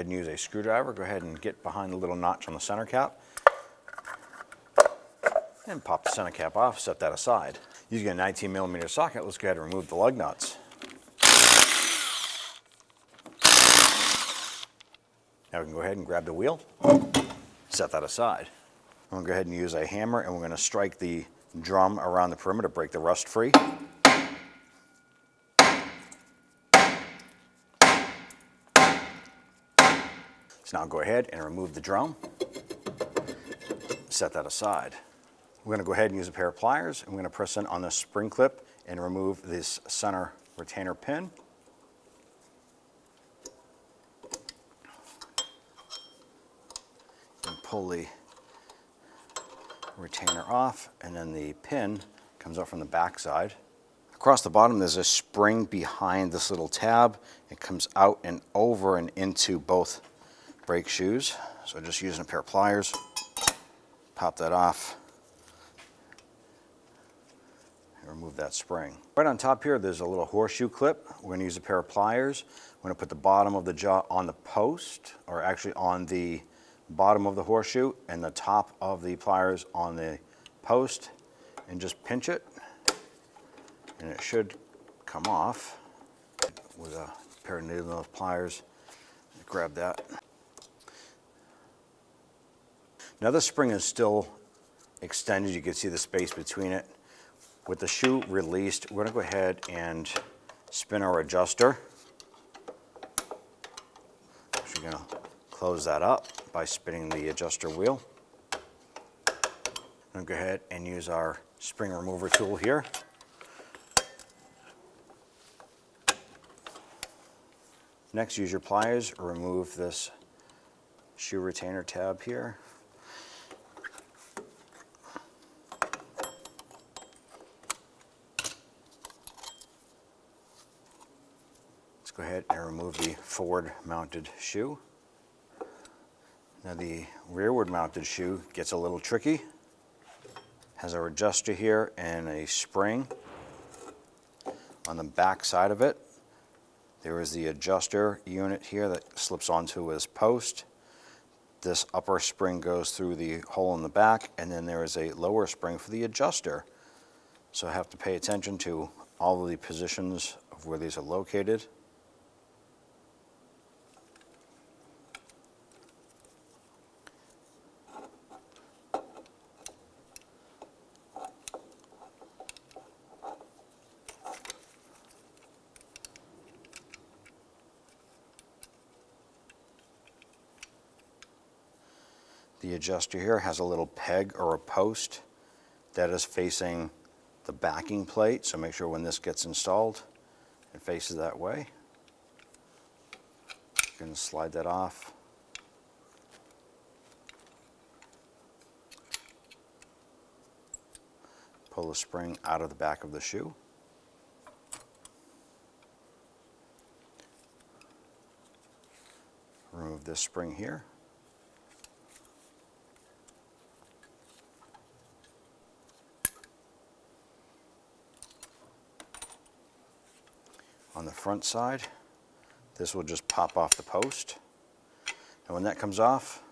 and use a screwdriver. Go ahead and get behind the little notch on the center cap and pop the center cap off, set that aside. Using a 19mm socket, let's go ahead and remove the lug nuts. Now we can go ahead and grab the wheel, set that aside. I'm going to go ahead and use a hammer, and we're going to strike the drum around the perimeter, break the rust free. So now go ahead and remove the drum, set that aside. We're going to go ahead and use a pair of pliers, and we're going to press in on this spring clip and remove this center retainer pin. And pull the retainer off, and then the pin comes out from the back side. Across the bottom there's a spring behind this little tab. It comes out and over and into both brake shoes. So just using a pair of pliers, pop that off and remove that spring. Right on top here there's a little horseshoe clip. We're going to use a pair of pliers. We're going to put the bottom of the jaw on the post, or actually on the bottom of the horseshoe, and the top of the pliers on the post, and just pinch it, and it should come off with a pair of needle nose pliers. Grab that. Now this spring is still extended. You can see the space between it. With the shoe released, we're going to go ahead and spin our adjuster. So you're going to close that up by spinning the adjuster wheel. I'm going to go ahead and use our spring remover tool here. Next, use your pliers, remove this shoe retainer tab here. Let's go ahead and remove the forward mounted shoe. Now the rearward mounted shoe gets a little tricky. Has our adjuster here and a spring. On the back side of it, there is the adjuster unit here that slips onto his post. This upper spring goes through the hole in the back, and then there is a lower spring for the adjuster. So I have to pay attention to all of the positions of where these are located. The adjuster here has a little peg or a post that is facing the backing plate, so make sure when this gets installed it faces that way. You can slide that off. Pull the spring out of the back of the shoe. Remove this spring here. On the front side, this will just pop off the post. And when that comes off,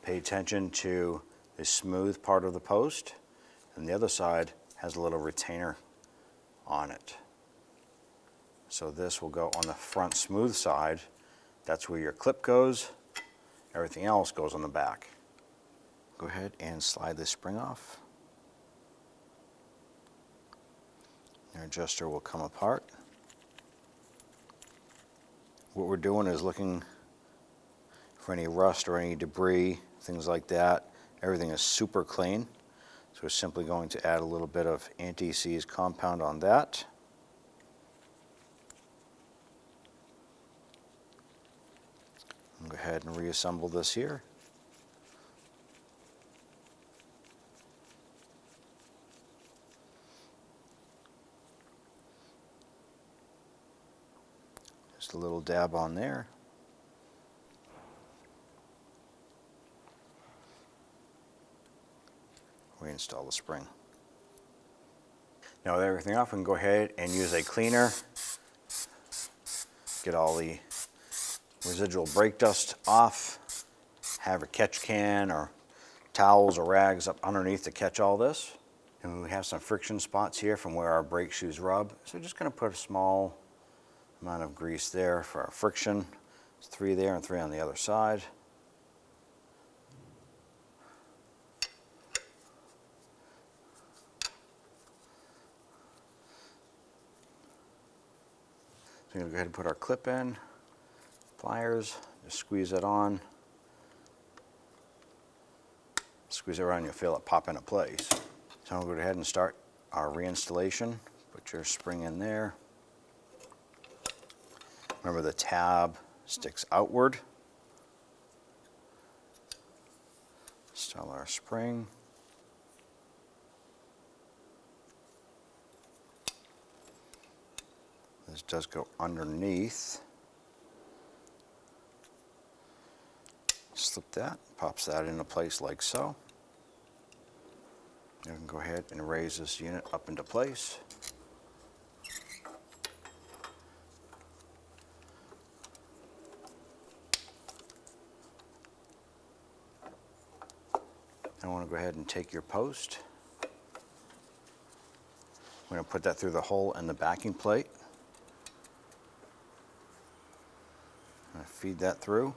pay attention to the smooth part of the post, and the other side has a little retainer on it. So this will go on the front smooth side. That's where your clip goes. Everything else goes on the back. Go ahead and slide this spring off. Your adjuster will come apart. What we're doing is looking for any rust or any debris, things like that. Everything is super clean. So we're simply going to add a little bit of anti-seize compound on that. I'll go ahead and reassemble this here. Just a little dab on there. Reinstall the spring. Now with everything off, we can go ahead and use a cleaner. Get all the residual brake dust off. Have a catch can or towels or rags up underneath to catch all this. And we have some friction spots here from where our brake shoes rub. So we're just going to put a small amount of grease there for our friction. There's 3 there and 3 on the other side. So we're going to go ahead and put our clip in, pliers, just squeeze it on. Squeeze it around, you'll feel it pop into place. So I'll go ahead and start our reinstallation. Put your spring in there. Remember the tab sticks outward. Install our spring. This does go underneath. Slip that, pops that into place like so. You can go ahead and raise this unit up into place. I want to go ahead and take your post. We're going to put that through the hole in the backing plate. I'm going to feed that through.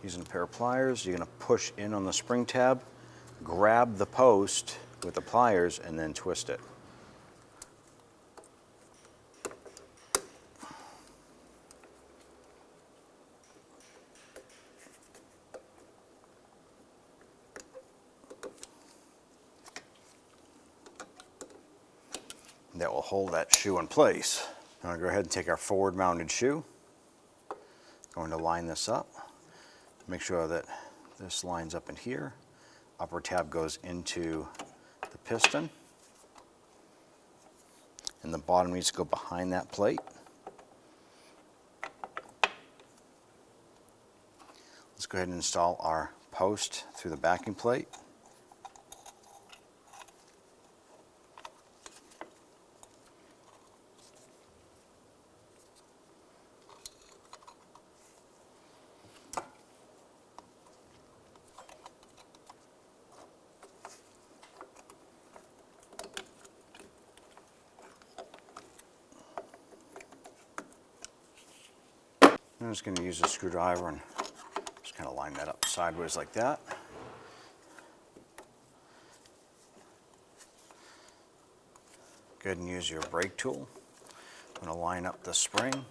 Using a pair of pliers, you're going to push in on the spring tab, grab the post with the pliers, and then twist it. That will hold that shoe in place. Now I'll go ahead and take our forward mounted shoe. Going to line this up. Make sure that this lines up in here. Upper tab goes into the piston. And the bottom needs to go behind that plate. Let's go ahead and install our post through the backing plate. I'm just going to use a screwdriver and just kind of line that up sideways like that. Go ahead and use your brake tool. I'm going to line up the spring.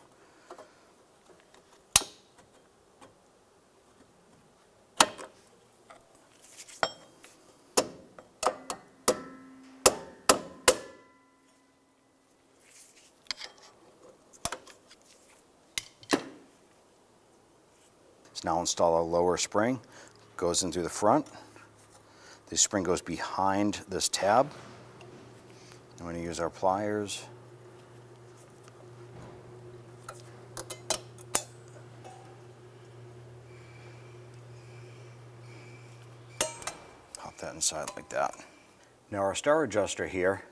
Now install a lower spring, goes in through the front. The spring goes behind this tab. I'm going to use our pliers. Pop that inside like that. Now our star adjuster here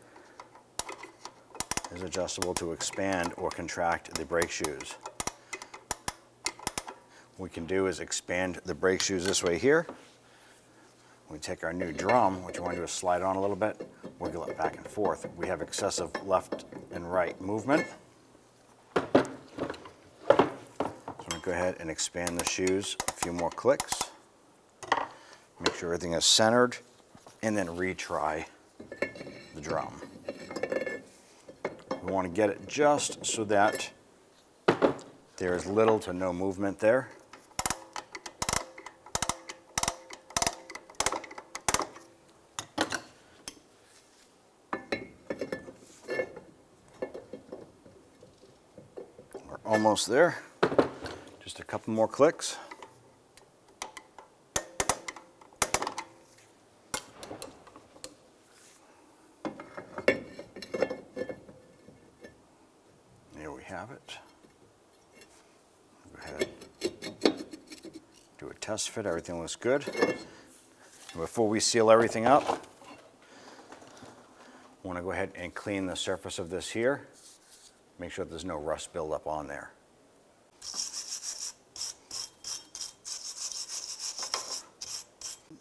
is adjustable to expand or contract the brake shoes. What we can do is expand the brake shoes this way here. We take our new drum, what you want to do is slide it on a little bit, wiggle it back and forth. We have excessive left and right movement. So I'm going to go ahead and expand the shoes a few more clicks. Make sure everything is centered, and then retry the drum. We want to get it just so that there is little to no movement there. Almost there. Just a couple more clicks. There we have it. Go ahead, do test fit, everything looks good. Before we seal everything up, I want to go ahead and clean the surface of this here. Make sure there's no rust buildup on there.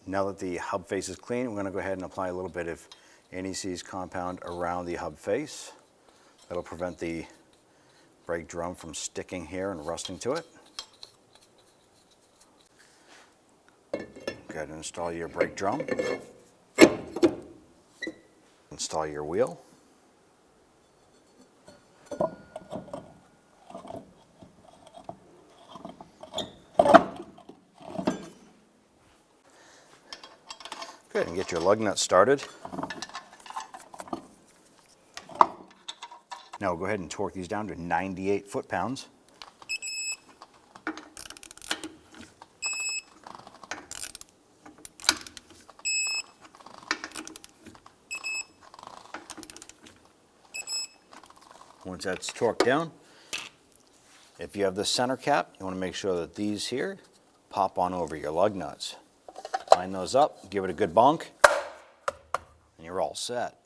Now that the hub face is clean, we're going to go ahead and apply a little bit of anti-seize compound around the hub face. That'll prevent the brake drum from sticking here and rusting to it. Go ahead and install your brake drum. Install your wheel. Go ahead and get your lug nut started. Now we'll go ahead and torque these down to 98 foot-pounds. Once that's torqued down, if you have the center cap, you want to make sure that these here pop on over your lug nuts. Line those up, give it a good bonk, and you're all set.